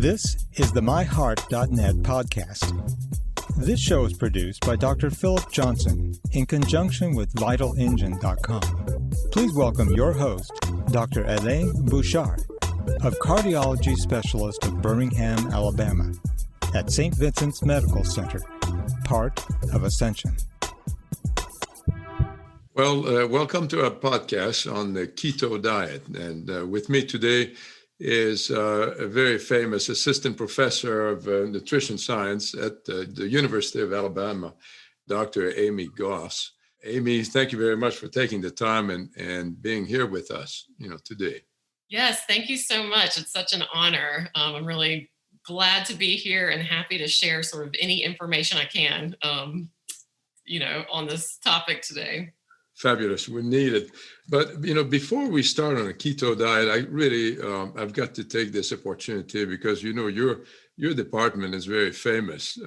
This is the MyHeart.net podcast. This show is produced by Dr. Philip Johnson in conjunction with VitalEngine.com. Please welcome your host, Dr. Alain Bouchard of Cardiology Specialists of Birmingham, Alabama, at St. Vincent's Medical Center, part of Ascension. Well, welcome to our podcast on the keto diet. And with me today is a very famous assistant professor of nutrition science at the University of Alabama, Dr. Amy Goss. Amy, thank you very much for taking the time and being here with us, today. Yes, thank you so much. It's such an honor. I'm really glad to be here and happy to share sort of any information I can, on this topic today. Fabulous. We need it. But, before we start on a keto diet, I really, I've got to take this opportunity because, your department is very famous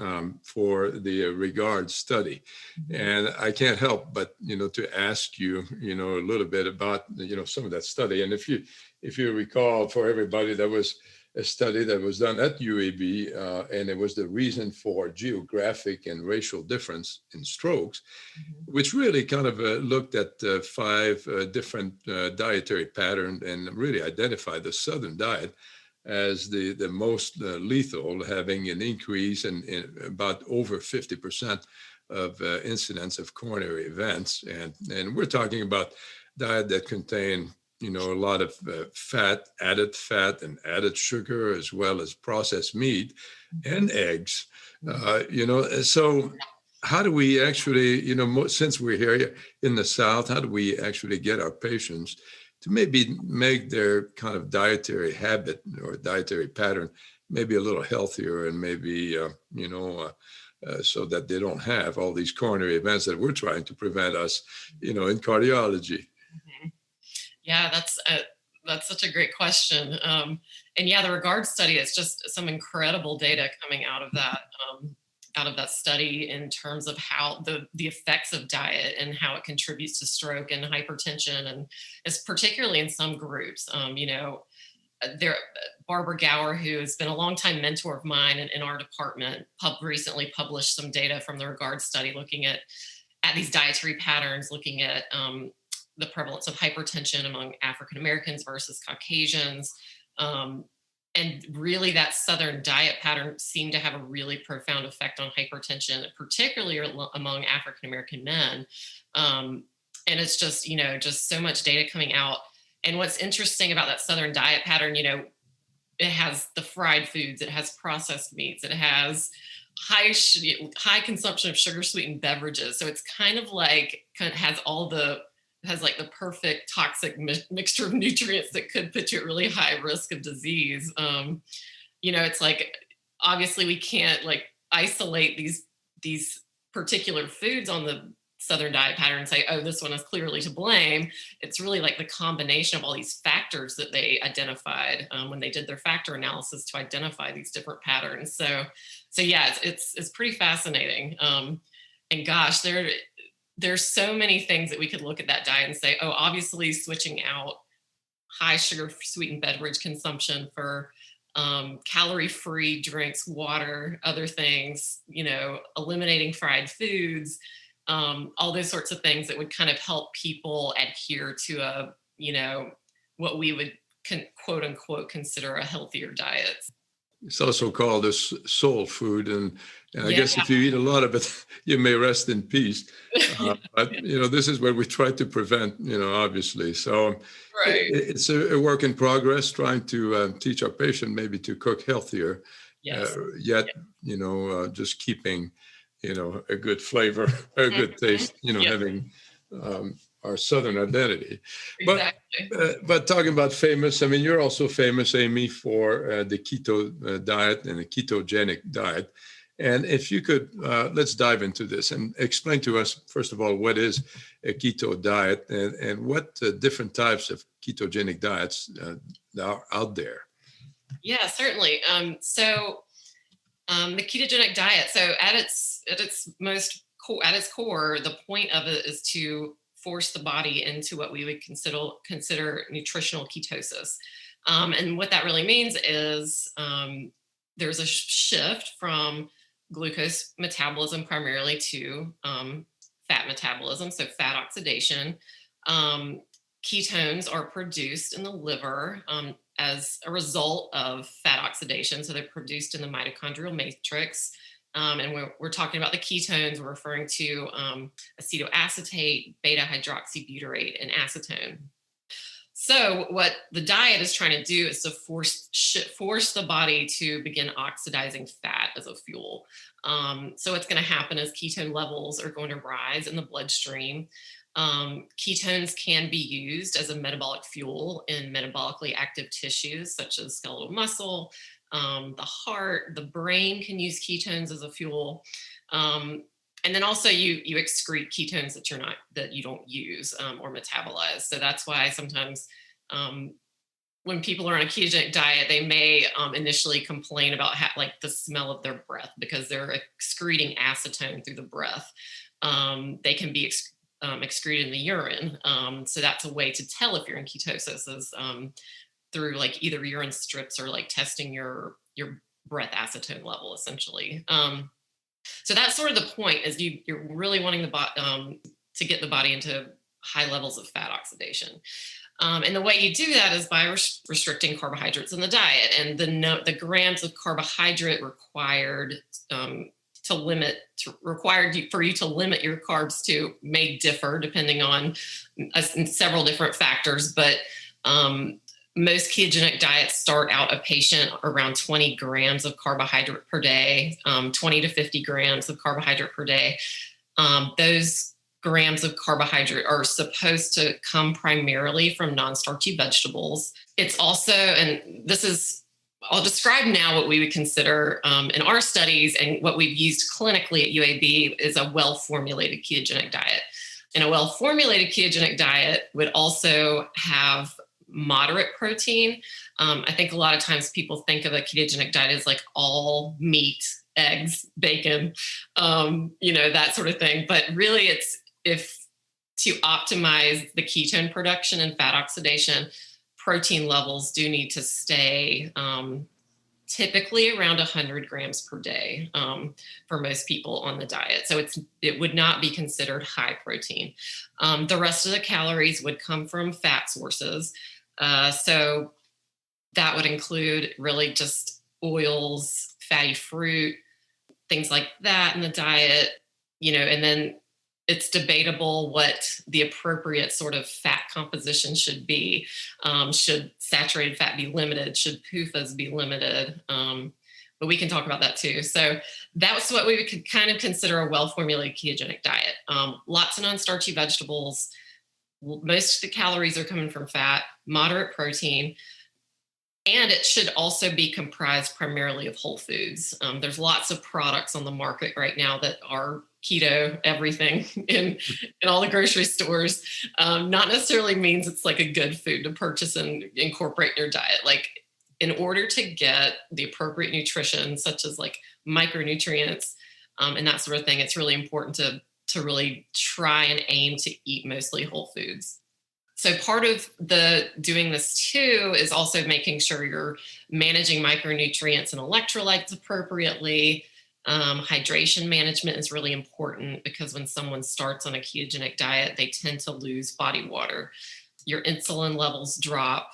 for the regard study. And I can't help but, to ask you, a little bit about, some of that study. And if you recall, for everybody, that was a study that was done at UAB, and it was the reason for geographic and racial difference in strokes, which really kind of looked at 5 different dietary patterns and really identified the Southern diet as the most lethal, having an increase in about over 50% of incidence of coronary events. And we're talking about diet that contain a lot of fat and added sugar, as well as processed meat and eggs, so how do we actually, since we're here in the South, how do we actually get our patients to maybe make their kind of dietary habit or dietary pattern maybe a little healthier and maybe, so that they don't have all these coronary events that we're trying to prevent us, in cardiology? Yeah, that's such a great question. And yeah, the regard study, it's just some incredible data coming out of that study in terms of how the effects of diet and how it contributes to stroke and hypertension, and it's particularly in some groups. Barbara Gower, who has been a longtime mentor of mine in our department, recently published some data from the regard study looking at these dietary patterns, looking at the prevalence of hypertension among African Americans versus Caucasians. And really that Southern diet pattern seemed to have a really profound effect on hypertension, particularly among African American men. And it's just, just so much data coming out. And what's interesting about that Southern diet pattern, it has the fried foods, it has processed meats, it has high consumption of sugar sweetened beverages. So it's kind of has like the perfect toxic mixture of nutrients that could put you at really high risk of disease. It's like, obviously we can't isolate these particular foods on the Southern diet pattern and say, oh, this one is clearly to blame. It's really like the combination of all these factors that they identified when they did their factor analysis to identify these different patterns. So yeah, it's pretty fascinating. And gosh, there's so many things that we could look at that diet and say, oh, obviously switching out high sugar sweetened beverage consumption for calorie-free drinks, water, other things, eliminating fried foods, all those sorts of things that would kind of help people adhere to what we would quote unquote consider a healthier diet. It's also called a soul food, and I guess if you eat a lot of it, you may rest in peace. But this is what we try to prevent. Obviously, so right. It's a work in progress, trying to teach our patient maybe to cook healthier, yet just keeping a good flavor, a good taste. Having our Southern identity. Exactly. But talking about famous, you're also famous, Amy, for the keto diet and the ketogenic diet. And if you could, let's dive into this and explain to us, first of all, what is a keto diet and what different types of ketogenic diets are out there. Yeah, certainly. So the ketogenic diet, so at its core, the point of it is to force the body into what we would consider nutritional ketosis. And what that really means is there's a shift from glucose metabolism primarily to fat metabolism, so fat oxidation. Ketones are produced in the liver as a result of fat oxidation. So they're produced in the mitochondrial matrix. And we're talking about the ketones, we're referring to acetoacetate, beta hydroxybutyrate, and acetone. So what the diet is trying to do is to force the body to begin oxidizing fat as a fuel. So what's going to happen is ketone levels are going to rise in the bloodstream. Ketones can be used as a metabolic fuel in metabolically active tissues such as skeletal muscle, the heart, the brain can use ketones as a fuel. And then also you excrete ketones that you don't use or metabolize. So that's why sometimes when people are on a ketogenic diet, they may initially complain about like the smell of their breath because they're excreting acetone through the breath. They can be excreted in the urine. So that's a way to tell if you're in ketosis is through like either urine strips or like testing your breath acetone level essentially. So that's sort of the point is you're really wanting to get the body into high levels of fat oxidation. And the way you do that is by restricting carbohydrates in the diet, and the grams of carbohydrate required for you to limit your carbs to may differ depending on several different factors. But most ketogenic diets start out a patient around 20 grams of carbohydrate per day, 20 to 50 grams of carbohydrate per day. Those grams of carbohydrate are supposed to come primarily from non-starchy vegetables. It's also, and this is, I'll describe now what we would consider in our studies and what we've used clinically at UAB is a well-formulated ketogenic diet. And a well-formulated ketogenic diet would also have moderate protein. I think a lot of times people think of a ketogenic diet as like all meat, eggs, bacon, that sort of thing. But really it's to optimize the ketone production and fat oxidation, protein levels do need to stay typically around 100 grams per day for most people on the diet. So it would not be considered high protein. The rest of the calories would come from fat sources. So that would include really just oils, fatty fruit, things like that in the diet, and then it's debatable what the appropriate sort of fat composition should be. Should saturated fat be limited? Should PUFAs be limited? But we can talk about that too. So that's what we could kind of consider a well-formulated ketogenic diet. Lots of non-starchy vegetables. Most of the calories are coming from fat, moderate protein, and it should also be comprised primarily of whole foods. There's lots of products on the market right now that are keto, everything in all the grocery stores. Not necessarily means it's like a good food to purchase and incorporate in your diet. Like in order to get the appropriate nutrition, such as like micronutrients and that sort of thing, it's really important to really try and aim to eat mostly whole foods. So part of doing this too is also making sure you're managing micronutrients and electrolytes appropriately. Hydration management is really important because when someone starts on a ketogenic diet, they tend to lose body water. Your insulin levels drop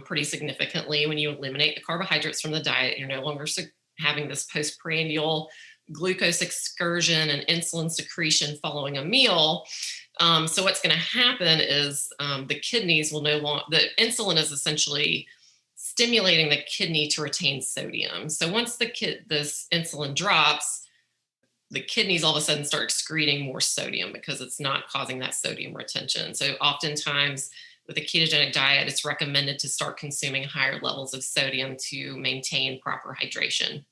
pretty significantly when you eliminate the carbohydrates from the diet. You're no longer having this postprandial glucose excursion and insulin secretion following a meal. So what's going to happen is the kidneys will no longer, the insulin is essentially stimulating the kidney to retain sodium. So once this insulin drops, the kidneys all of a sudden start excreting more sodium because it's not causing that sodium retention. So oftentimes with a ketogenic diet, it's recommended to start consuming higher levels of sodium to maintain proper hydration.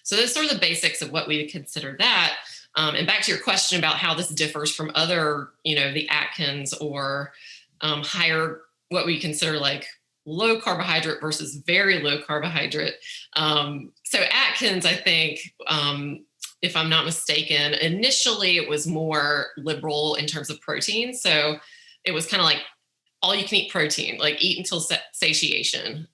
So those are the basics of what we would consider that. And back to your question about how this differs from other, the Atkins or higher, what we consider like low carbohydrate versus very low carbohydrate. So Atkins, I think, if I'm not mistaken, initially it was more liberal in terms of protein. So it was kind of like all you can eat protein, like eat until satiation.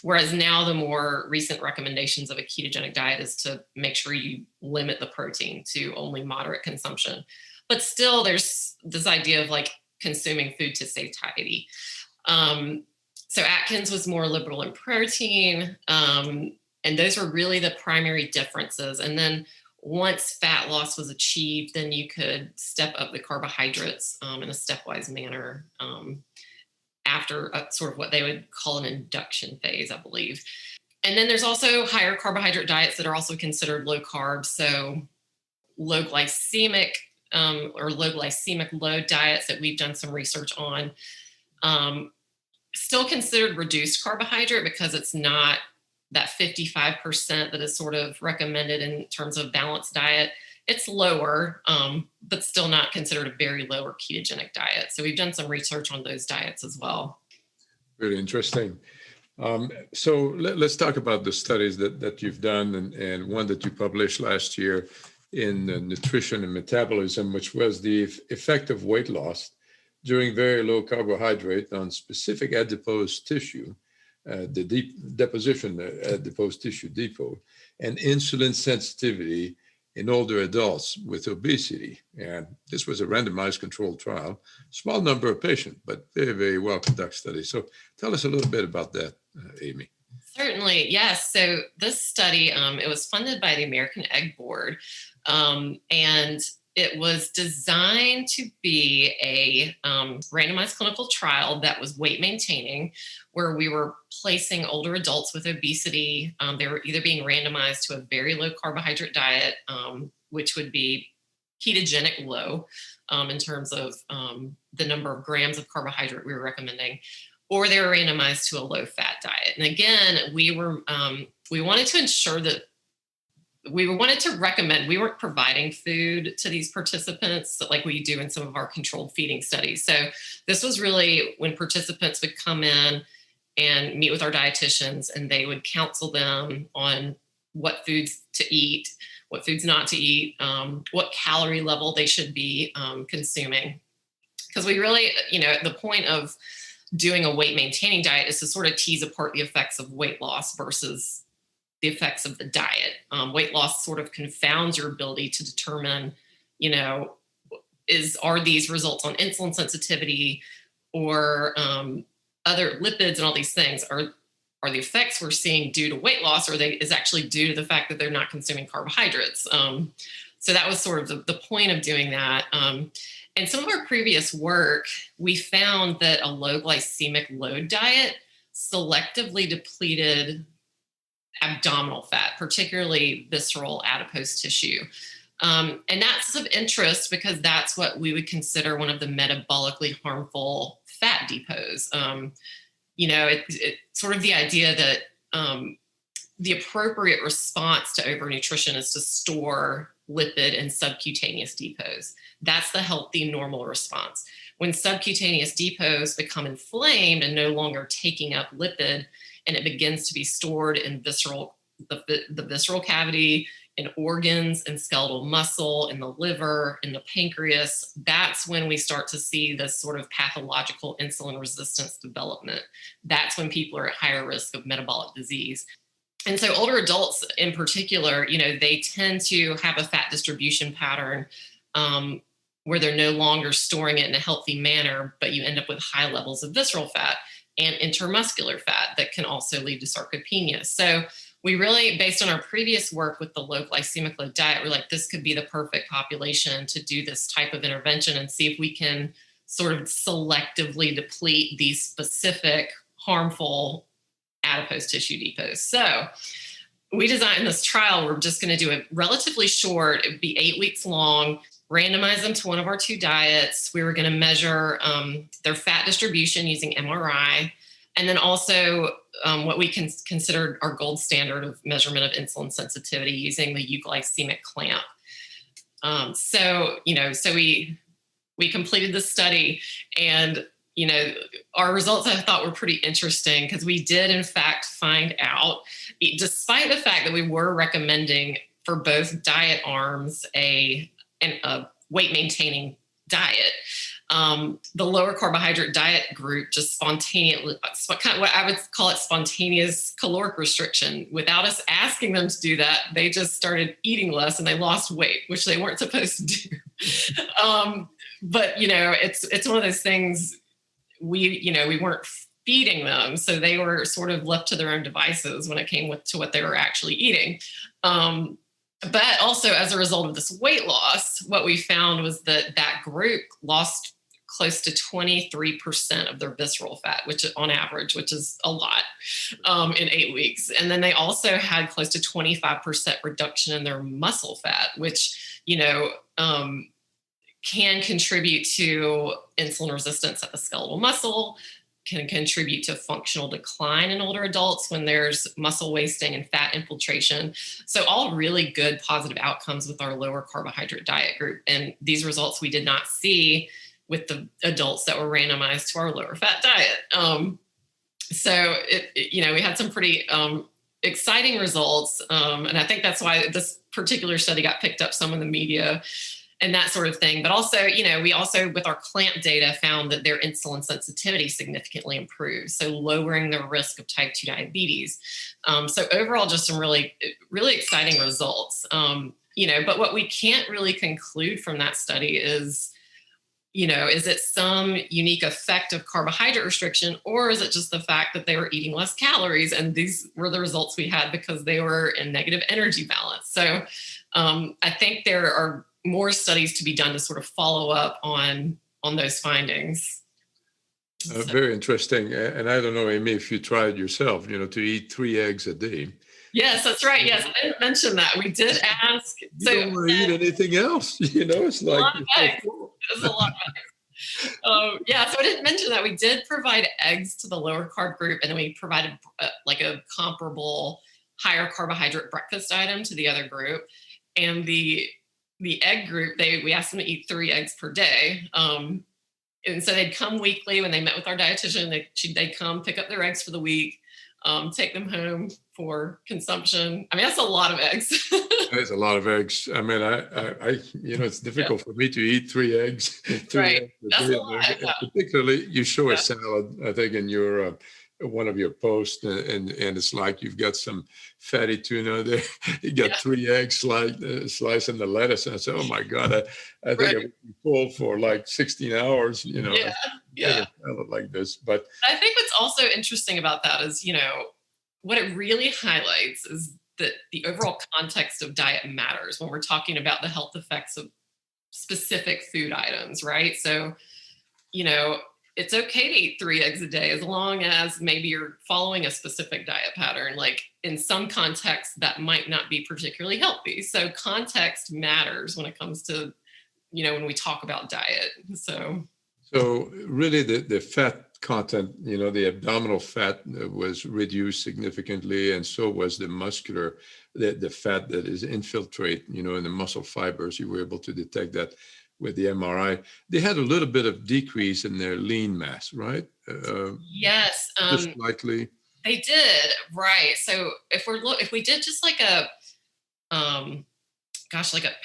Whereas now the more recent recommendations of a ketogenic diet is to make sure you limit the protein to only moderate consumption. But still there's this idea of like consuming food to satiety. So Atkins was more liberal in protein. And those were really the primary differences. And then once fat loss was achieved, then you could step up the carbohydrates in a stepwise manner after sort of what they would call an induction phase, I believe. And then there's also higher carbohydrate diets that are also considered low carb. So low glycemic or low glycemic load diets that we've done some research on, still considered reduced carbohydrate because it's not that 55% that is sort of recommended in terms of balanced diet. It's lower, but still not considered a very low or ketogenic diet. So we've done some research on those diets as well. Really interesting. So let's talk about the studies that you've done and one that you published last year in Nutrition and Metabolism, which was the effect of weight loss during very low carbohydrate on specific adipose tissue, the deposition adipose tissue depot, and insulin sensitivity in older adults with obesity. And this was a randomized controlled trial, small number of patients, but very, very well conducted study. So tell us a little bit about that, Amy. Certainly, yes. So this study, it was funded by the American Egg Board, and it was designed to be a randomized clinical trial that was weight maintaining, where we were placing older adults with obesity. They were either being randomized to a very low carbohydrate diet, which would be ketogenic low in terms of the number of grams of carbohydrate we were recommending, or they were randomized to a low fat diet. And again, we wanted to ensure that we wanted to recommend, we weren't providing food to these participants like we do in some of our controlled feeding studies. So this was really when participants would come in and meet with our dietitians, and they would counsel them on what foods to eat, what foods not to eat, what calorie level they should be consuming. Because we really, the point of doing a weight maintaining diet is to sort of tease apart the effects of weight loss versus the effects of the diet. Weight loss sort of confounds your ability to determine, are these results on insulin sensitivity or other lipids and all these things, are the effects we're seeing due to weight loss, or is actually due to the fact that they're not consuming carbohydrates. So that was sort of the point of doing that. And some of our previous work, we found that a low glycemic load diet selectively depleted abdominal fat, particularly visceral adipose tissue. And that's of interest because that's what we would consider one of the metabolically harmful fat depots. It's sort of the idea that the appropriate response to overnutrition is to store lipid and subcutaneous depots. That's the healthy, normal response. When subcutaneous depots become inflamed and no longer taking up lipid, and it begins to be stored in the visceral cavity, in organs, in skeletal muscle, in the liver, in the pancreas, that's when we start to see this sort of pathological insulin resistance development. That's when people are at higher risk of metabolic disease. And so older adults in particular, they tend to have a fat distribution pattern where they're no longer storing it in a healthy manner, but you end up with high levels of visceral fat and intermuscular fat that can also lead to sarcopenia. So we really, based on our previous work with the low glycemic load diet, we're like, this could be the perfect population to do this type of intervention and see if we can sort of selectively deplete these specific harmful adipose tissue depots. So we designed this trial. We're just going to do it relatively short. It would be 8 weeks long, randomize them to one of our 2 diets. We were going to measure their fat distribution using MRI, and then also what we considered our gold standard of measurement of insulin sensitivity using the euglycemic clamp. So we completed the study, and our results I thought were pretty interesting because we did in fact find out, despite the fact that we were recommending for both diet arms a weight maintaining diet, The lower carbohydrate diet group just spontaneously, kind of what I would call it spontaneous caloric restriction. Without us asking them to do that, they just started eating less and they lost weight, which they weren't supposed to do. But it's one of those things. We weren't feeding them, so they were sort of left to their own devices when it came to what they were actually eating. But also, as a result of this weight loss, what we found was that group lost close to 23% of their visceral fat, which on average, which is a lot, in 8 weeks. And then they also had close to 25% reduction in their muscle fat, which, can contribute to insulin resistance at the skeletal muscle, can contribute to functional decline in older adults when there's muscle wasting and fat infiltration. So all really good positive outcomes with our lower carbohydrate diet group. And these results we did not see with the adults that were randomized to our lower fat diet. So we had some pretty exciting results. And I think that's why this particular study got picked up some in the media and that sort of thing. But also, we also, with our clamp data, found that their insulin sensitivity significantly improved, so lowering the risk of type 2 diabetes. So overall, just some really, really exciting results. But what we can't really conclude from that study is it some unique effect of carbohydrate restriction, or is it just the fact that they were eating less calories? And these were the results we had because they were in negative energy balance. So I think there are more studies to be done to sort of follow up on those findings. Very interesting. And I don't know, Amy, if you tried yourself, to eat 3 eggs a day. Yes, that's right. Yes, I didn't mention that. We did ask. You don't want to eat anything else. It's like a lot of eggs. It's a lot of eggs. So I didn't mention that we did provide eggs to the lower carb group, and then we provided like a comparable higher carbohydrate breakfast item to the other group. And the egg group, we asked them to eat 3 eggs per day. And so they'd come weekly when they met with our dietitian. They'd come pick up their eggs for the week, take them home for consumption. I mean, that's a lot of eggs. That's a lot of eggs. I mean, I it's difficult for me to eat 3 eggs. Right. Eggs That's a lot. Yeah. Particularly, you show a salad, I think, in your one of your posts, and it's like you've got some fatty tuna there. You got 3 eggs slicing the lettuce, and I said, "Oh my God, I think I would be full for like 16 hours." A salad like this. But I think what's also interesting about that is, what it really highlights is that the overall context of diet matters when we're talking about the health effects of specific food items, right? So, it's okay to eat 3 eggs a day as long as maybe you're following a specific diet pattern. Like in some contexts, that might not be particularly healthy. So context matters when it comes to, when we talk about diet. So really the fat content, the abdominal fat was reduced significantly, and so was the muscular, the fat that is infiltrate, in the muscle fibers. You were able to detect that with the MRI. They had a little bit of decrease in their lean mass, right? Yes. Just slightly. They did, right. So if we did just like a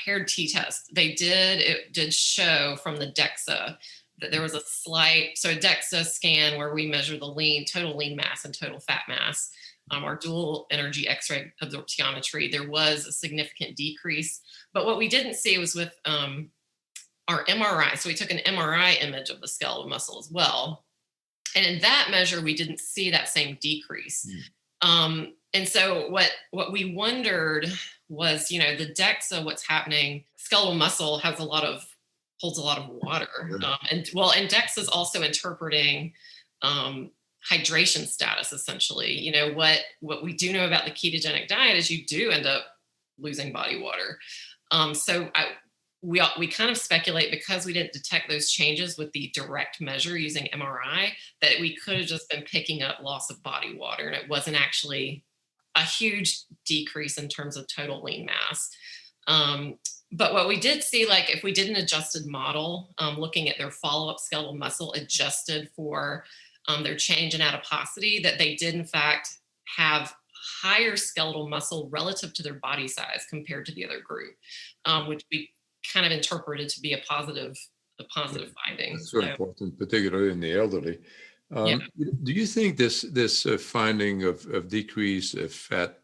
paired t-test, it did show from the DEXA that there was a DEXA scan where we measure the total lean mass and total fat mass, our dual energy X-ray absorptiometry, there was a significant decrease. But what we didn't see was with our MRI. So we took an MRI image of the skeletal muscle as well. And in that measure, we didn't see that same decrease. And so what we wondered was, the DEXA, what's happening, skeletal muscle holds a lot of water. And DEXA is also interpreting hydration status, essentially. What we do know about the ketogenic diet is you do end up losing body water. We kind of speculate, because we didn't detect those changes with the direct measure using MRI, that we could have just been picking up loss of body water, and it wasn't actually a huge decrease in terms of total lean mass. But what we did see, like if we did an adjusted model, looking at their follow-up skeletal muscle adjusted for their change in adiposity, that they did in fact have higher skeletal muscle relative to their body size compared to the other group, which we kind of interpreted to be a positive the positive findings. That's so important, particularly in the elderly. Do you think this finding of decreased fat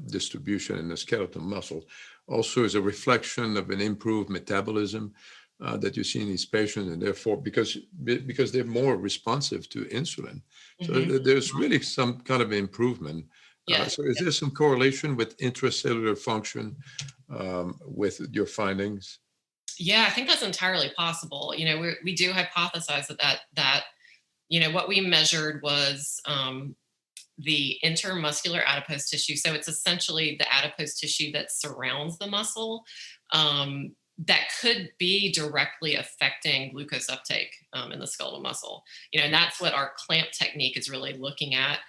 distribution in the skeletal muscle also is a reflection of an improved metabolism that you see in these patients, and therefore because they're more responsive to insulin? So there's really some kind of improvement. So is there some correlation with intracellular function with your findings? Yeah, I think that's entirely possible. We do hypothesize that what we measured was the intermuscular adipose tissue. So it's essentially the adipose tissue that surrounds the muscle that could be directly affecting glucose uptake in the skeletal muscle. And that's what our clamp technique is really looking at.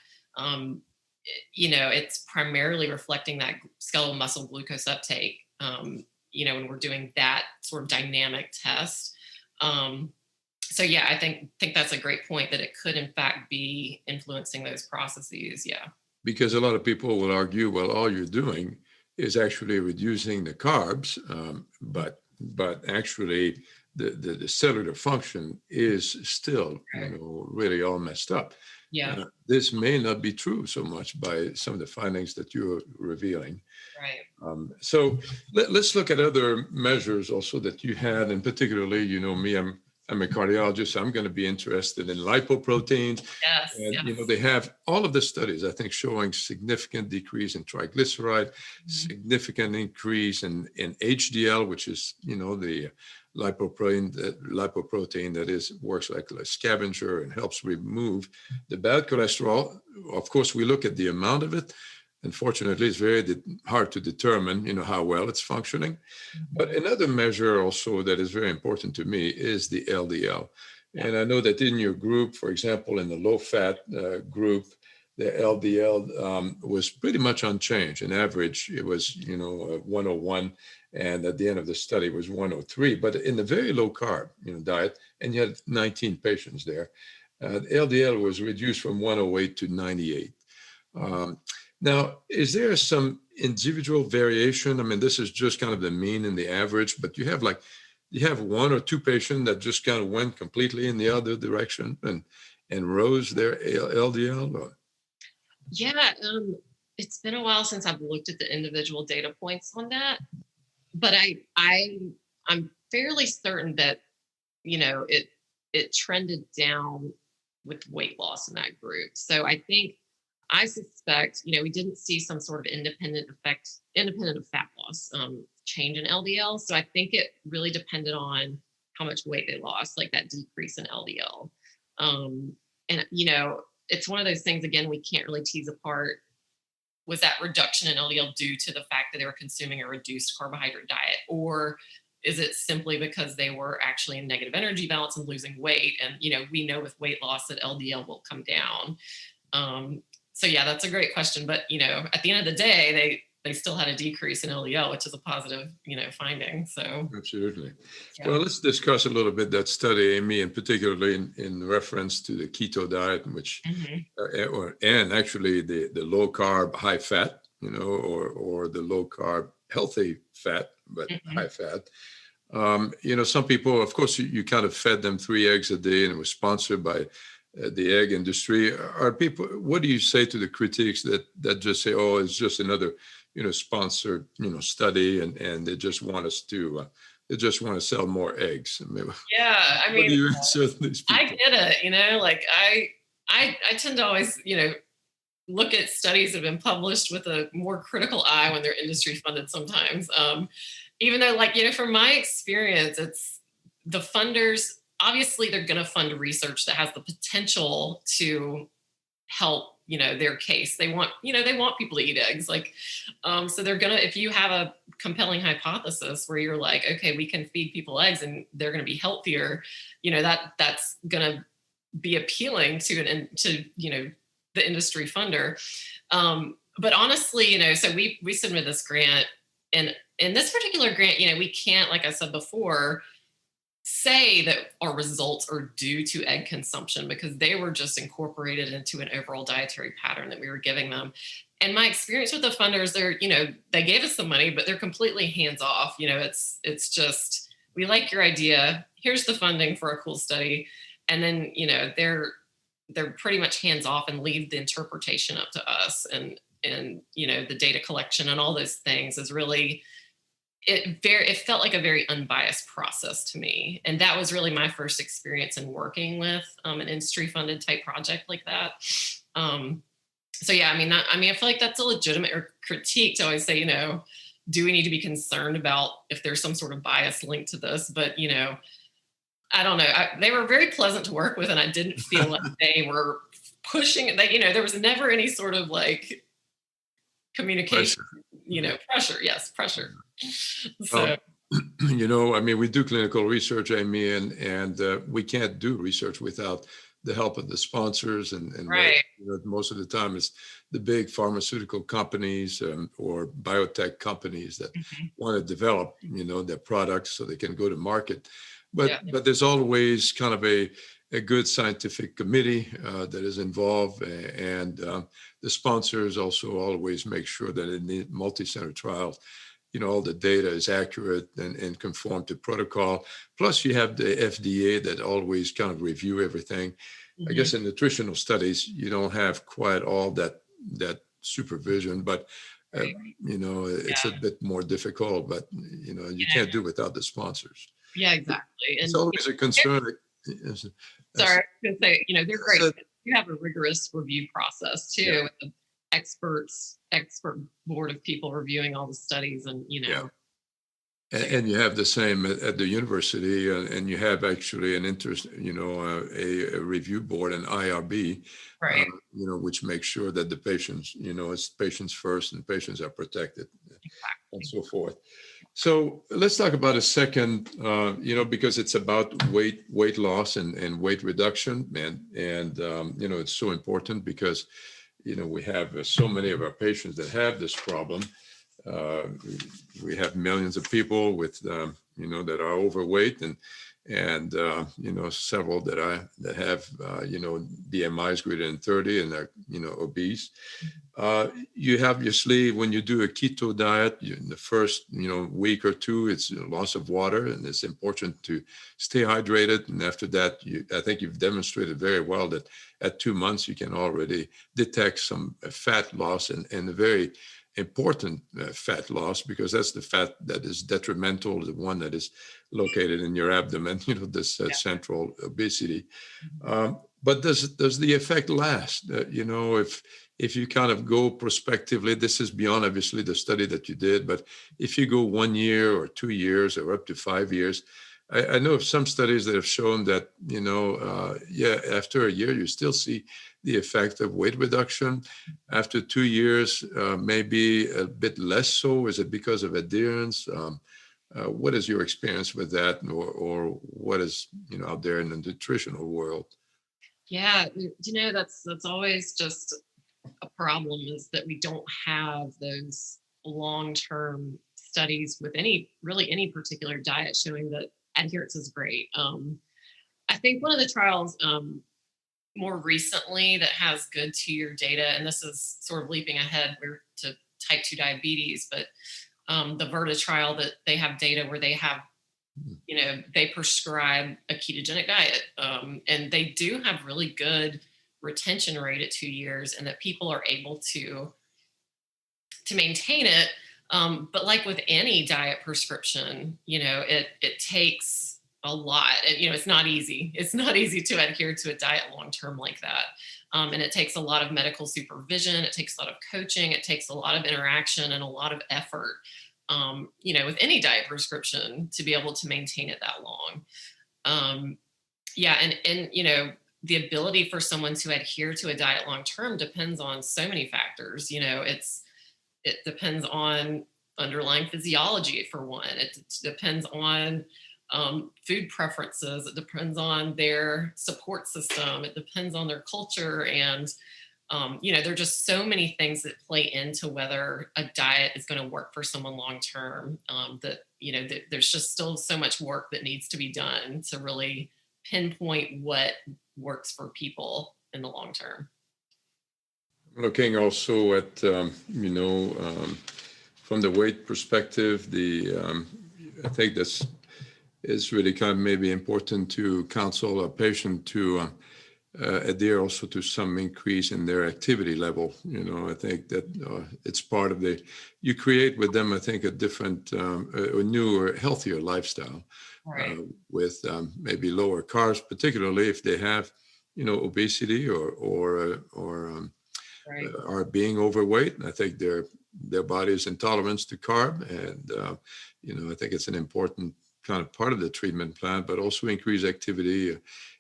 It's primarily reflecting that skeletal muscle glucose uptake, when we're doing that sort of dynamic test. So yeah, I think that's a great point, that it could in fact be influencing those processes. Yeah. Because a lot of people will argue, well, all you're doing is actually reducing the carbs, but actually the cellular function is still, really all messed up. Yeah. This may not be true so much by some of the findings that you're revealing. Right. So let's look at other measures also that you had, and particularly, me, I'm a cardiologist, so I'm going to be interested in lipoproteins. Yes. And, they have all of the studies, I think, showing significant decrease in triglyceride, significant increase in HDL, which is, the lipoprotein that works like a scavenger and helps remove the bad cholesterol. Of course, we look at the amount of it. Unfortunately, it's very hard to determine, how well it's functioning. But another measure also that is very important to me is the LDL. And I know that in your group, for example, in the low-fat group, the LDL was pretty much unchanged. On average, it was, 101, and at the end of the study it was 103. But in the very low-carb, diet, and you had 19 patients there, the LDL was reduced from 108 to 98. Now, is there some individual variation? I mean, this is just kind of the mean and the average, but you have one or two patients that just kind of went completely in the other direction and rose their LDL? Or? Yeah, it's been a while since I've looked at the individual data points on that, but I'm fairly certain that, it trended down with weight loss in that group. So I suspect, we didn't see some sort of independent of fat loss, change in LDL. So I think it really depended on how much weight they lost, like that decrease in LDL. And, it's one of those things, again, we can't really tease apart. Was that reduction in LDL due to the fact that they were consuming a reduced carbohydrate diet? Or is it simply because they were actually in negative energy balance and losing weight? And, we know with weight loss that LDL will come down. So yeah, that's a great question. But, at the end of the day, they still had a decrease in LDL, which is a positive, finding. So absolutely. Yeah. Well, let's discuss a little bit that study, Amy, and particularly in reference to the keto diet, which, and actually the low carb, high fat, or the low carb, healthy fat, but high fat. Some people, of course, you kind of fed them 3 eggs a day, and it was sponsored by the egg industry. What do you say to the critics that just say, oh, it's just another, sponsored, study, and they just want us to, they just want to sell more eggs? Yeah, I mean, what do you answer these people? I get it. Like I tend to always, look at studies that have been published with a more critical eye when they're industry funded sometimes. Even though, from my experience, it's the funders. Obviously, they're going to fund research that has the potential to help, their case. They want people to eat eggs. So they're going to, if you have a compelling hypothesis where you're like, okay, we can feed people eggs and they're going to be healthier, that's going to be appealing to the industry funder. But honestly, so we submitted this grant, and in this particular grant, we can't, like I said before, say that our results are due to egg consumption, because they were just incorporated into an overall dietary pattern that we were giving them. And my experience with the funders, they gave us some money, but they're completely hands off. It's just, we like your idea. Here's the funding for a cool study. And then, they're pretty much hands off and leave the interpretation up to us. And the data collection and all those things is really, it felt like a very unbiased process to me. And that was really my first experience in working with an industry funded type project like that. So yeah, I feel like that's a legitimate critique to always say, do we need to be concerned about if there's some sort of bias linked to this? But, I don't know. They were very pleasant to work with, and I didn't feel like they were pushing it. There was never any sort of like communication, pressure. Yes, pressure. So, we do clinical research, Amy, and we can't do research without the help of the sponsors, and right. Most of the time it's the big pharmaceutical companies or biotech companies that want to develop, their products so they can go to market. But there's always kind of a good scientific committee that is involved, and the sponsors also always make sure that in the multi-center trials, all the data is accurate and conform to protocol. Plus, you have the FDA that always kind of review everything. I guess in nutritional studies, you don't have quite all that supervision, but it's a bit more difficult. But you can't do without the sponsors. Yeah, exactly. And it's always a concern. Sorry, I was going to say, they're great. You have a rigorous review process too, with the expert board of people reviewing all the studies, and and you have the same at the university, and you have actually an interest, a review board, an IRB, right? Which makes sure that the patients, it's patients first, and patients are protected, and so forth. So let's talk about a second, because it's about weight loss and weight reduction, and it's so important because we have so many of our patients that have this problem. We have millions of people with that are overweight, and several that have BMIs greater than 30 and are obese. You obviously, when you do a keto diet, in the first week or two, it's loss of water, and it's important to stay hydrated. And after that, I think you've demonstrated very well that at 2 months you can already detect some fat loss, and a very important fat loss, because that's the fat that is detrimental, the one that is located in your abdomen, this central obesity. But does the effect last? If you kind of go prospectively, this is beyond obviously the study that you did, but if you go 1 year or 2 years or up to 5 years, I know of some studies that have shown that, after a year, you still see the effect of weight reduction. After 2 years, maybe a bit less so. Is it because of adherence? What is your experience with that, or what is, out there in the nutritional world? Yeah, that's always just a problem, is that we don't have those long-term studies with any particular diet showing that adherence is great. I think one of the trials more recently that has good 2-year data, and this is sort of leaping ahead to type 2 diabetes, but the Verta trial, that they have data where they have, they prescribe a ketogenic diet, and they do have really good retention rate at 2 years, and that people are able to maintain it. But like with any diet prescription, it takes a lot. And, it's not easy. It's not easy to adhere to a diet long-term like that. And it takes a lot of medical supervision. It takes a lot of coaching. It takes a lot of interaction and a lot of effort, with any diet prescription, to be able to maintain it that long. And the ability for someone to adhere to a diet long-term depends on so many factors. It depends on underlying physiology, for one. It depends on food preferences. It depends on their support system. It depends on their culture. And, there are just so many things that play into whether a diet is going to work for someone long-term, that there's just still so much work that needs to be done to really pinpoint what works for people in the long term. Looking also at, from the weight perspective, I think that's it's really kind of maybe important to counsel a patient to adhere also to some increase in their activity level. I think that it's part of you create with them, I think, a different, a newer, healthier lifestyle Right. with maybe lower carbs, particularly if they have, obesity or Right. are being overweight. I think their body's intolerance to carb, and I think it's an important kind of part of the treatment plan, but also increased activity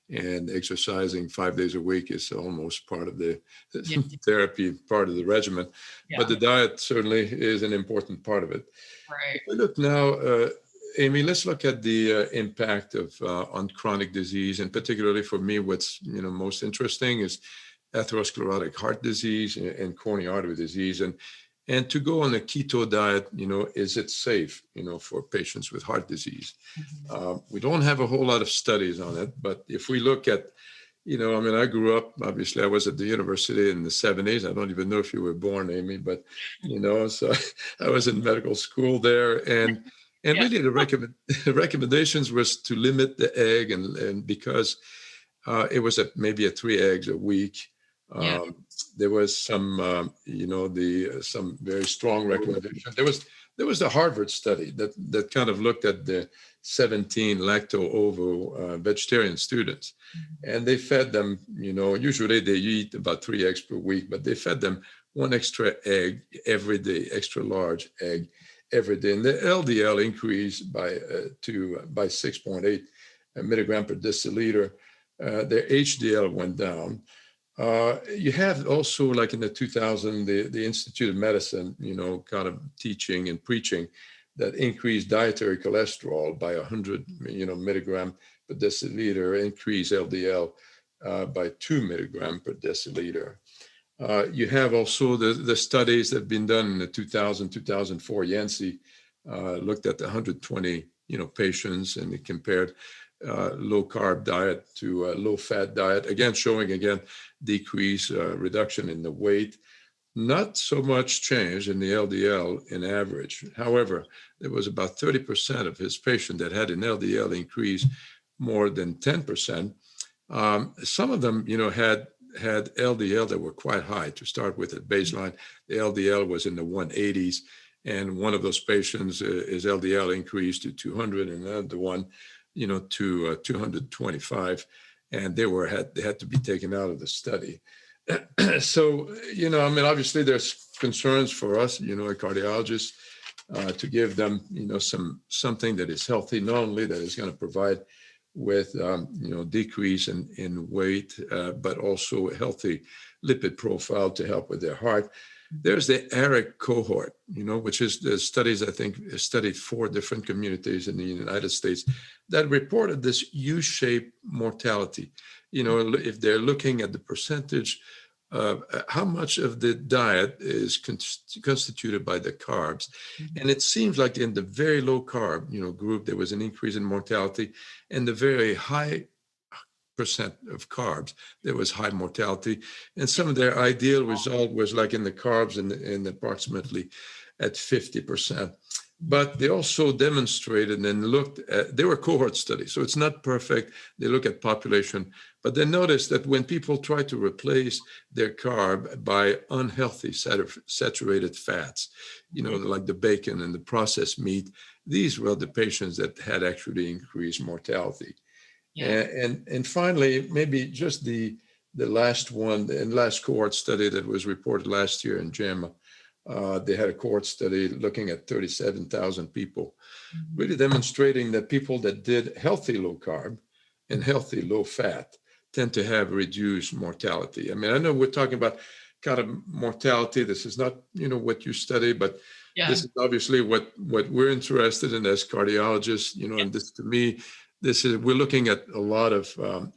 and exercising 5 days a week is almost part of the Yeah. therapy, part of the regimen. Yeah. But the diet certainly is an important part of it. Right. If we look now, Amy, let's look at the impact of on chronic disease, and particularly for me, what's most interesting is atherosclerotic heart disease and coronary artery disease, and to go on a keto diet, is it safe, for patients with heart disease? Mm-hmm. We don't have a whole lot of studies on it, but if we look at, I grew up, obviously I was at the university in the 70s. I don't even know if you were born, Amy, but, so I was in medical school there, and Yeah. really the recommendations was to limit the egg, and because it was maybe 3 eggs a week. Yeah. There was some, some very strong recommendation. There was the Harvard study that kind of looked at the 17 lacto-ovo vegetarian students, and they fed them, usually they eat about 3 eggs per week, but they fed them 1 extra egg every day, extra large egg every day, and the LDL increased by 6.8 milligram per deciliter. Their HDL went down. You have also, like in the 2000, the Institute of Medicine, kind of teaching and preaching that increased dietary cholesterol by 100, milligram per deciliter, increased LDL by 2 milligram per deciliter. You have also the studies that have been done in the 2004, Yancey looked at 120, patients, and they compared low carb diet to low fat diet, again showing decrease, reduction in the weight, not so much change in the LDL in average. However, there was about 30% of his patient that had an LDL increase more than 10%. Some of them, had LDL that were quite high to start with at baseline. The LDL was in the 180s, and one of those patients, his LDL increased to 200, and another one, to 225, and they had to be taken out of the study. So, obviously there's concerns for us, cardiologists, to give them, something that is healthy, not only that is going to provide with, decrease in weight, but also a healthy lipid profile to help with their heart. There's the ARIC cohort, which is the studies, I think, studied 4 different communities in the United States that reported this U-shaped mortality. If they're looking at the percentage of how much of the diet is constituted by the carbs. And it seems like in the very low carb, group, there was an increase in mortality, and the very high percent of carbs, there was high mortality. And some of their ideal result was like in the carbs in approximately at 50%. But they also demonstrated and looked at, they were cohort studies, so it's not perfect. They look at population, but they noticed that when people try to replace their carb by unhealthy saturated fats, like the bacon and the processed meat, these were the patients that had actually increased mortality. Yeah. And finally, maybe just the last one, and last cohort study that was reported last year in JAMA. They had a cohort study looking at 37,000 people, really demonstrating that people that did healthy low carb and healthy low fat tend to have reduced mortality. I mean, I know we're talking about kind of mortality. This is not, what you study, but this is obviously what we're interested in as cardiologists, and this, to me, we're looking at a lot of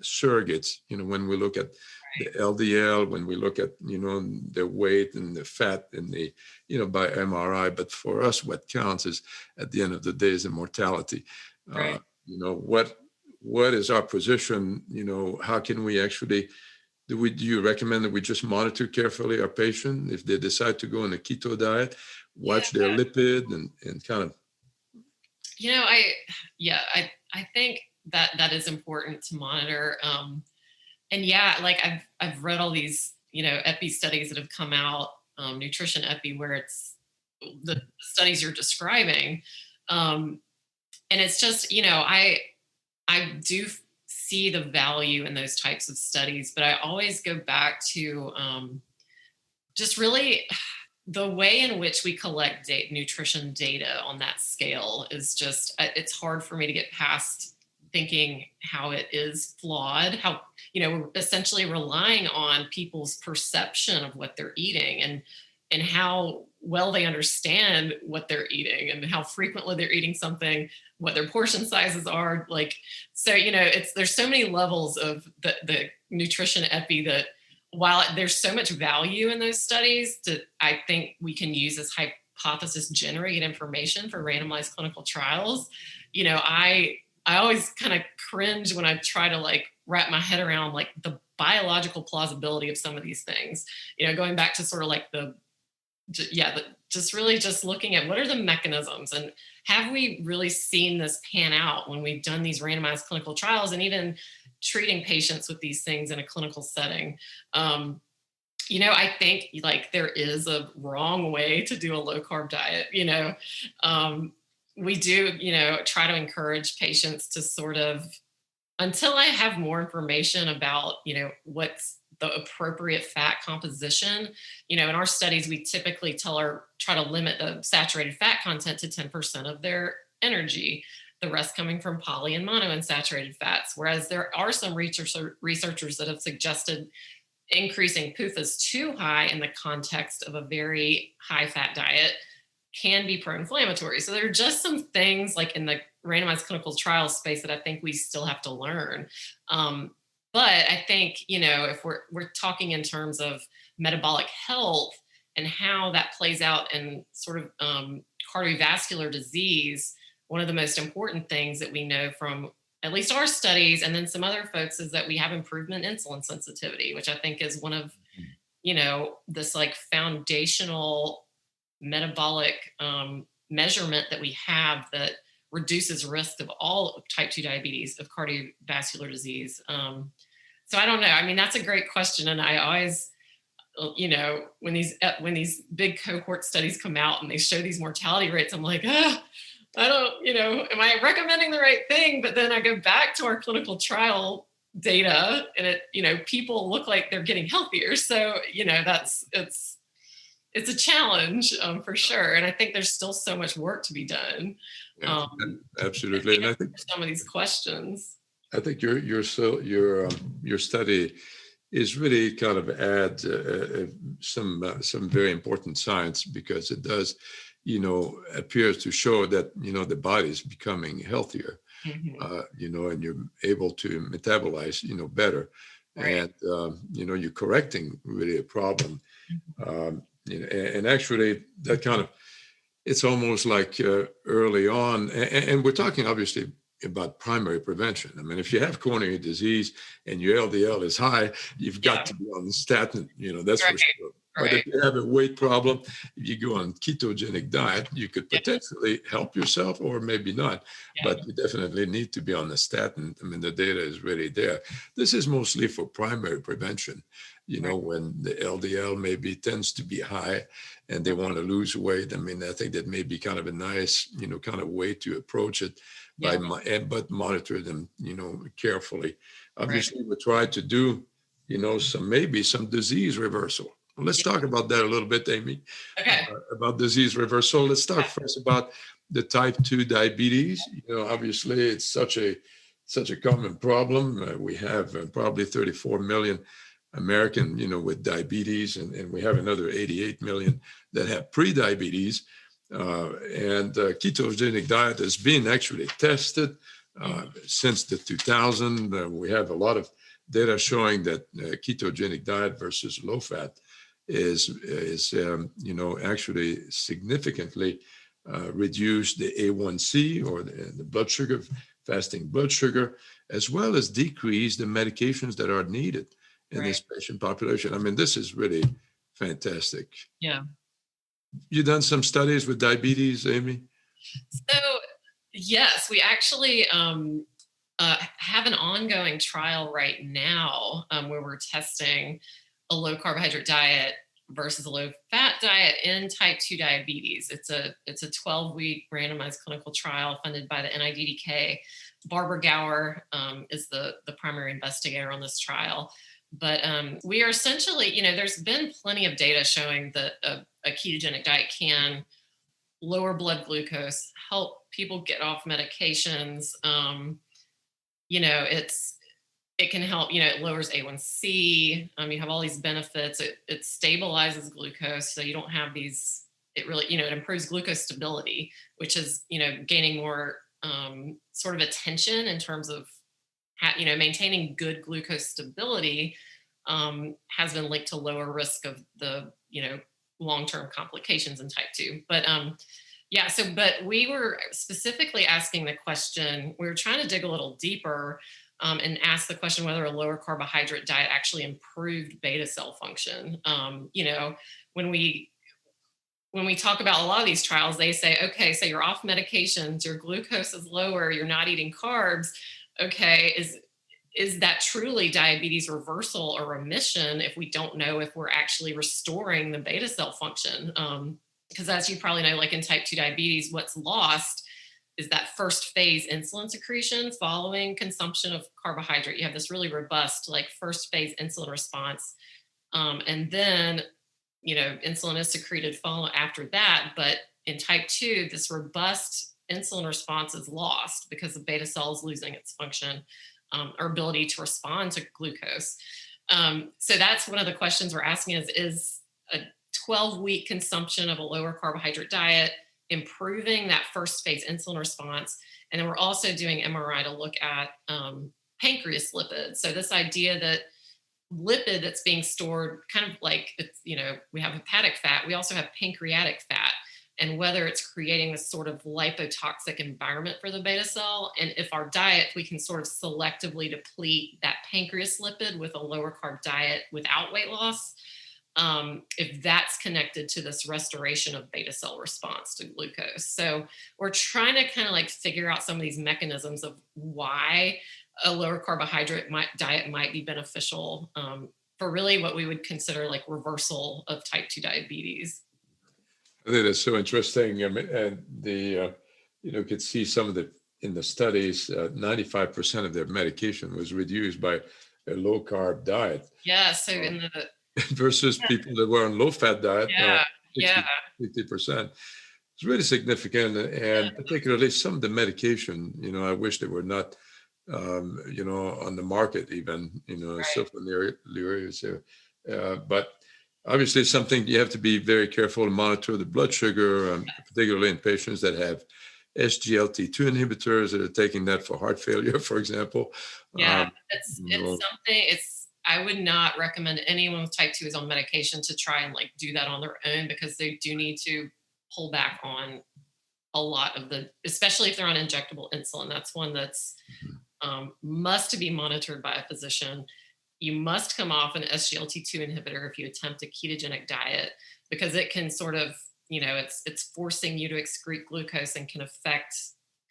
surrogates, when we look at the LDL, when we look at, their weight and the fat and the, by MRI. But for us, what counts is at the end of the day is the mortality. Right. What is our position? How can we actually, do you recommend that we just monitor carefully our patient if they decide to go on a keto diet, watch their lipid and kind of? I think that is important to monitor. And yeah, like I've read all these, epi studies that have come out, nutrition epi, where it's the studies you're describing. And it's just, I do see the value in those types of studies, but I always go back to just really the way in which we collect nutrition data on that scale is just, it's hard for me to get past thinking how it is flawed, how, we're essentially relying on people's perception of what they're eating and how well they understand what they're eating and how frequently they're eating something, what their portion sizes are. Like, so, there's so many levels of the nutrition epi that while there's so much value in those studies that I think we can use as hypothesis generated information for randomized clinical trials, I always kind of cringe when I try to like wrap my head around like the biological plausibility of some of these things, going back to sort of like just looking at what are the mechanisms and have we really seen this pan out when we've done these randomized clinical trials and even treating patients with these things in a clinical setting. I think like there is a wrong way to do a low carb diet, we do, try to encourage patients to sort of, until I have more information about, what's the appropriate fat composition, in our studies, we typically try to limit the saturated fat content to 10% of their energy, the rest coming from poly and monounsaturated fats. Whereas there are some researchers that have suggested increasing PUFAs too high in the context of a very high fat diet can be pro-inflammatory. So there are just some things like in the randomized clinical trial space that I think we still have to learn. But I think, if we're talking in terms of metabolic health and how that plays out in sort of cardiovascular disease, one of the most important things that we know from at least our studies and then some other folks is that we have improvement in insulin sensitivity, which I think is one of, this like foundational metabolic measurement that we have that reduces risk of all of type 2 diabetes, of cardiovascular disease. So I don't know. I mean, that's a great question. And I always, when these big cohort studies come out and they show these mortality rates, I'm like, I don't, am I recommending the right thing? But then I go back to our clinical trial data and people look like they're getting healthier. So, it's a challenge for sure. And I think there's still so much work to be done. Yeah, absolutely. And I think some of these questions. I think your study is really kind of add some very important science because it does, appears to show that, the body is becoming healthier, Mm-hmm. and you're able to metabolize, better. Right. And, you're correcting really a problem. Mm-hmm. And actually that kind of, it's almost like early on, and we're talking obviously about primary prevention. I mean, if you have coronary disease and your LDL is high, you've got to be on the statin, that's Right. for sure. But Right. if you have a weight problem, if you go on ketogenic diet, you could potentially help yourself or maybe not, but you definitely need to be on the statin. I mean, the data is really there. This is mostly for primary prevention, when the LDL maybe tends to be high and they want to lose weight. I mean, I think that may be kind of a nice, kind of way to approach it but monitor them, carefully. Obviously, we try to do, some disease reversal. Let's talk about that a little bit, Amy. Okay. About disease reversal. Let's talk first about the type 2 diabetes. Obviously, it's such a common problem. We have probably 34 million American, with diabetes, and we have another 88 million that have pre-diabetes. And ketogenic diet has been actually tested since the 2000. We have a lot of data showing that ketogenic diet versus low fat is actually significantly reduce the A1C or the blood sugar, fasting blood sugar, as well as decrease the medications that are needed in this patient population. I mean, this is really fantastic. Yeah. You done some studies with diabetes, Amy? So Yes, we actually have an ongoing trial right now where we're testing a low carbohydrate diet versus a low fat diet in type 2 diabetes. It's a 12-week randomized clinical trial funded by the NIDDK. Barbara Gower is the primary investigator on this trial. But we are essentially, there's been plenty of data showing that a ketogenic diet can lower blood glucose, help people get off medications. It can help, it lowers A1C. You have all these benefits. It stabilizes glucose. So you don't have these, it really, it improves glucose stability, which is, gaining more sort of attention in terms of, maintaining good glucose stability has been linked to lower risk of the, long-term complications in type 2. But but we were specifically asking the question, we were trying to dig a little deeper and ask the question whether a lower carbohydrate diet actually improved beta cell function. When we talk about a lot of these trials, they say, okay, so you're off medications, your glucose is lower, you're not eating carbs. Okay, is that truly diabetes reversal or remission if we don't know if we're actually restoring the beta cell function? Because as you probably know, like in type 2 diabetes, what's lost is that first phase insulin secretion following consumption of carbohydrate. You have this really robust, like first phase insulin response. And then, insulin is secreted after that. But in type 2, this robust insulin response is lost because the beta cell is losing its function or ability to respond to glucose. So that's one of the questions we're asking is a 12-week consumption of a lower carbohydrate diet improving that first phase insulin response? And then we're also doing MRI to look at pancreas lipids. So this idea that lipid that's being stored, kind of like it's, we have hepatic fat, we also have pancreatic fat, and whether it's creating this sort of lipotoxic environment for the beta cell. And if our diet, we can sort of selectively deplete that pancreas lipid with a lower carb diet without weight loss, if that's connected to this restoration of beta cell response to glucose. So we're trying to kind of like figure out some of these mechanisms of why a lower carbohydrate diet might be beneficial for really what we would consider like reversal of type 2 diabetes. I think that's so interesting. And could see some of in the studies, 95% of their medication was reduced by a low carb diet. Yeah. So in the versus people that were on low fat diet, 50%. It's really significant, and particularly some of the medication. I wish they were not, on the market even. Sulfonylureas, but. Obviously, it's something you have to be very careful and monitor the blood sugar, particularly in patients that have SGLT2 inhibitors that are taking that for heart failure, for example. Yeah, it's something. I would not recommend anyone with type 2 is on medication to try and like do that on their own, because they do need to pull back on a lot of especially if they're on injectable insulin. That's one that's must be monitored by a physician. You must come off an SGLT2 inhibitor if you attempt a ketogenic diet, because it can sort of, it's forcing you to excrete glucose and can affect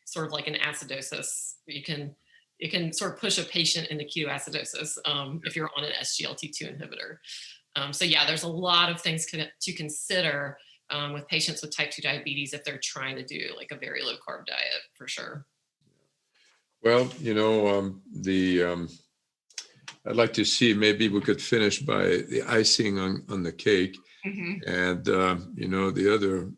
sort of like an acidosis. It can sort of push a patient into ketoacidosis if you're on an SGLT2 inhibitor. There's a lot of things to consider with patients with type 2 diabetes if they're trying to do like a very low carb diet, for sure. Well, I'd like to see, maybe we could finish by the icing on the cake. Mm-hmm. And, the other,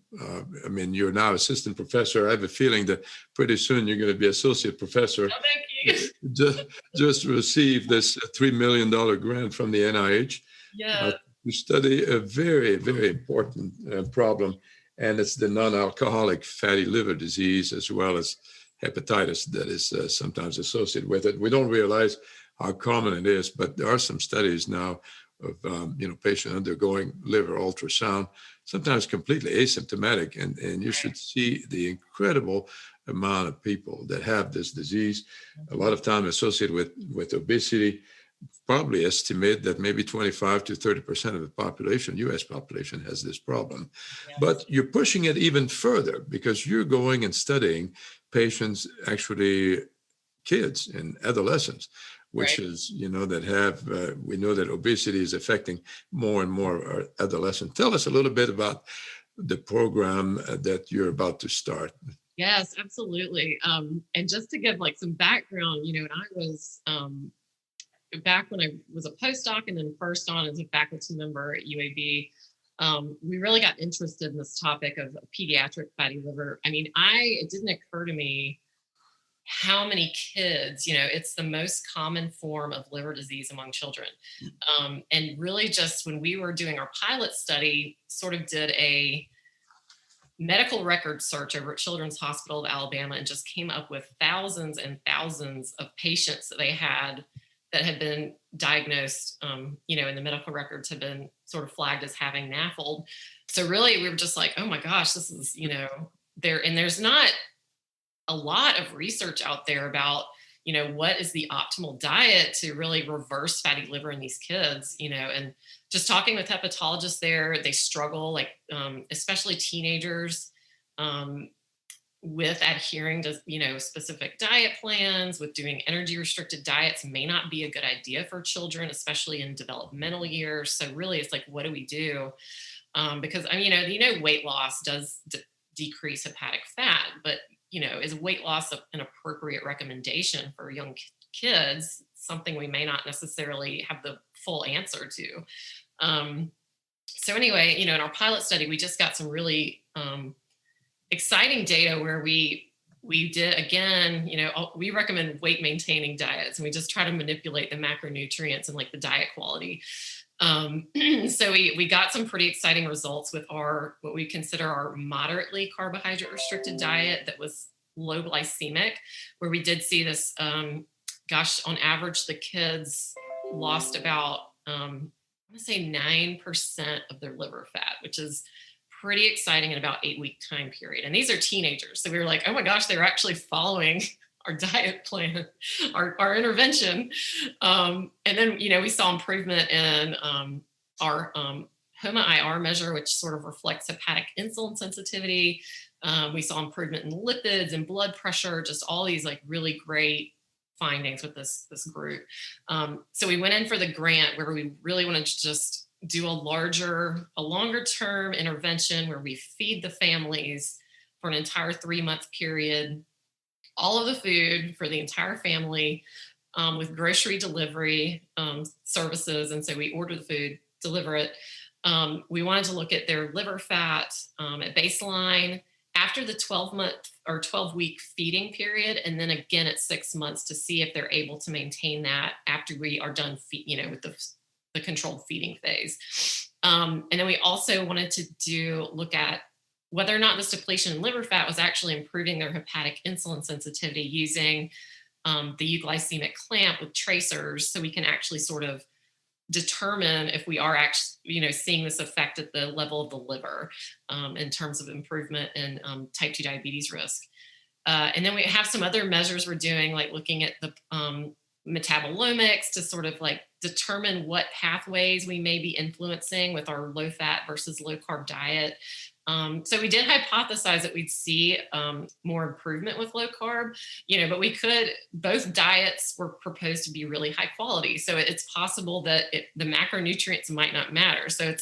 you're now assistant professor. I have a feeling that pretty soon you're going to be associate professor. Oh, thank you. Just received this $3 million grant from the NIH to study a very, very important problem. And it's the non-alcoholic fatty liver disease, as well as hepatitis that is sometimes associated with it. We don't realize how common it is, but there are some studies now of patients undergoing liver ultrasound, sometimes completely asymptomatic, and you should see the incredible amount of people that have this disease, a lot of time associated with obesity, probably estimate that maybe 25 to 30% of the population, US population, has this problem. Yes. But you're pushing it even further because you're going and studying patients, actually kids and adolescents, which Right. is, that have, we know that obesity is affecting more and more adolescents. Tell us a little bit about the program that you're about to start. Yes, absolutely. And just to give like some background, when I was back when I was a postdoc and then first on as a faculty member at UAB, we really got interested in this topic of pediatric fatty liver. I mean, it didn't occur to me how many kids, it's the most common form of liver disease among children. And really just when we were doing our pilot study, sort of did a medical record search over at Children's Hospital of Alabama and just came up with thousands and thousands of patients that they had that had been diagnosed, in the medical records had been sort of flagged as having NAFLD. So really we were just like, oh my gosh, this is, there's not a lot of research out there about, what is the optimal diet to really reverse fatty liver in these kids, and just talking with hepatologists there, they struggle, like, especially teenagers, with adhering to, specific diet plans, with doing energy restricted diets may not be a good idea for children, especially in developmental years. So really it's like, what do we do? Because, weight loss does decrease hepatic fat, but, is weight loss an appropriate recommendation for young kids? Something we may not necessarily have the full answer to. So anyway, in our pilot study, we just got some really exciting data where we did, again, we recommend weight maintaining diets, and we just try to manipulate the macronutrients and like the diet quality. So we got some pretty exciting results with what we consider our moderately carbohydrate restricted diet that was low glycemic, where we did see this, on average, the kids lost about, I want to say 9% of their liver fat, which is pretty exciting in about 8-week time period. And these are teenagers. So we were like, oh my gosh, they were actually following our diet plan, our intervention. And then, we saw improvement in our HOMA-IR measure, which sort of reflects hepatic insulin sensitivity. We saw improvement in lipids and blood pressure, just all these like really great findings with this group. So we went in for the grant where we really wanted to just do a longer term intervention where we feed the families for an entire 3-month period, all of the food for the entire family, with grocery delivery services. And so we order the food, deliver it. We wanted to look at their liver fat at baseline, after the 12-week feeding period, and then again at 6 months to see if they're able to maintain that after we are done with the controlled feeding phase. And then we also wanted to look at whether or not this depletion in liver fat was actually improving their hepatic insulin sensitivity using the euglycemic clamp with tracers, so we can actually sort of determine if we are actually, seeing this effect at the level of the liver in terms of improvement in type 2 diabetes risk. And then we have some other measures we're doing, like looking at the metabolomics to sort of like determine what pathways we may be influencing with our low fat versus low carb diet. So we did hypothesize that we'd see more improvement with low carb, but both diets were proposed to be really high quality. So it's possible that the macronutrients might not matter. So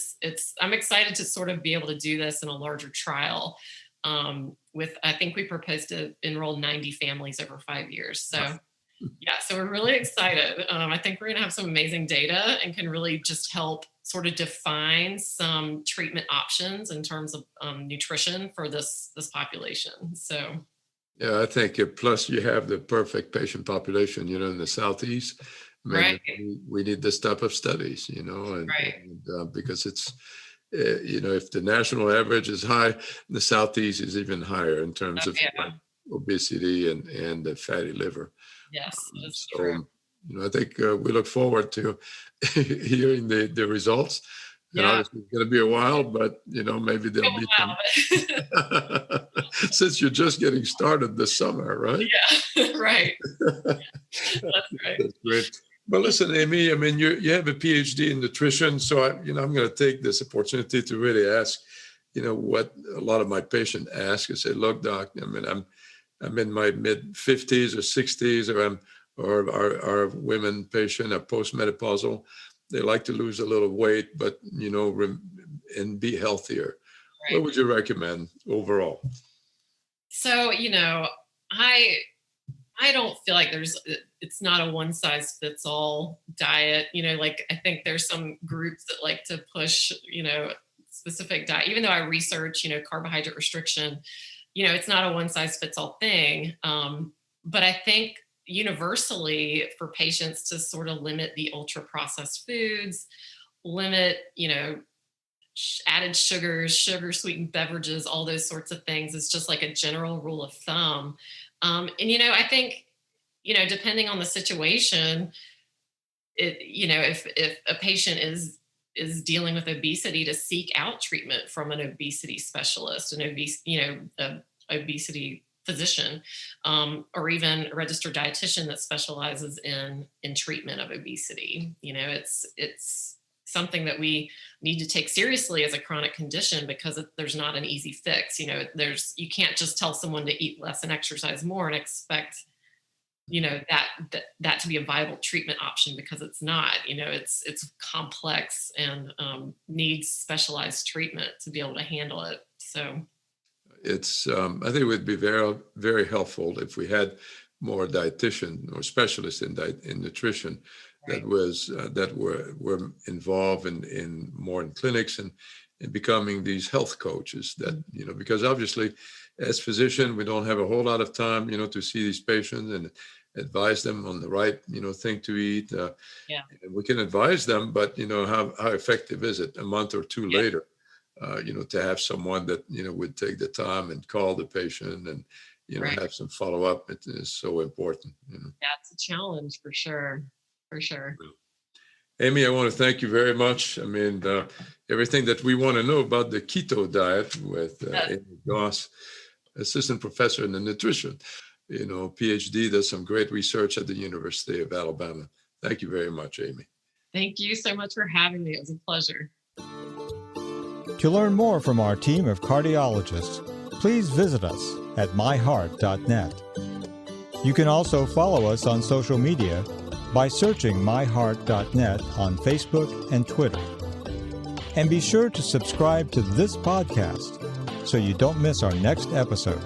I'm excited to sort of be able to do this in a larger trial I think we proposed to enroll 90 families over 5 years. So yeah, so we're really excited. I think we're going to have some amazing data and can really just help sort of define some treatment options in terms of nutrition for this population. So yeah, I think plus you have the perfect patient population, in the Southeast. Right. We need this type of studies, Right. and because it's, if the national average is high, the Southeast is even higher in terms of obesity and the fatty liver. Yes, that's true. I think we look forward to hearing the results. And obviously it's going to be a while, but maybe there'll be some. Since you're just getting started this summer, right? Yeah, right. That's right. That's great. Well, listen, Amy, I mean, you have a PhD in nutrition, so I'm going to take this opportunity to really ask, what a lot of my patients ask. I say, look, doc, I mean, I'm in my mid 50s or 60s, or our women patient are postmenopausal. They like to lose a little weight, but and be healthier. Right. What would you recommend overall? So, I don't feel like it's not a one size fits all diet. I think there's some groups that like to push, specific diet, even though I research, carbohydrate restriction, it's not a one size fits all thing. But I think universally for patients to sort of limit the ultra processed foods, limit, added sugars, sugar sweetened beverages, all those sorts of things is just like a general rule of thumb. And, I think, depending on the situation, if a patient is dealing with obesity, to seek out treatment from an obesity specialist, obesity physician, or even a registered dietitian that specializes in treatment of obesity. It's something that we need to take seriously as a chronic condition, because there's not an easy fix. You can't just tell someone to eat less and exercise more and expect, that to be a viable treatment option, because it's not. It's complex and needs specialized treatment to be able to handle it. So it's I think it would be very, very helpful if we had more dietitian or specialists in nutrition. Right. That were involved in more in clinics and in becoming these health coaches. That because obviously, as physician, we don't have a whole lot of time, to see these patients and advise them on the right, thing to eat. We can advise them, but how effective is it a month or two later? To have someone that would take the time and call the patient and right. have some follow up. It is so important. Yeah, it's a challenge for sure. For sure. Amy, I want to thank you very much. I mean, everything that we want to know about the keto diet with Amy Goss, assistant professor in nutrition, PhD, does some great research at the University of Alabama. Thank you very much, Amy. Thank you so much for having me. It was a pleasure. To learn more from our team of cardiologists, please visit us at MyHeart.net. You can also follow us on social media by searching MyHeart.net on Facebook and Twitter. And be sure to subscribe to this podcast so you don't miss our next episode.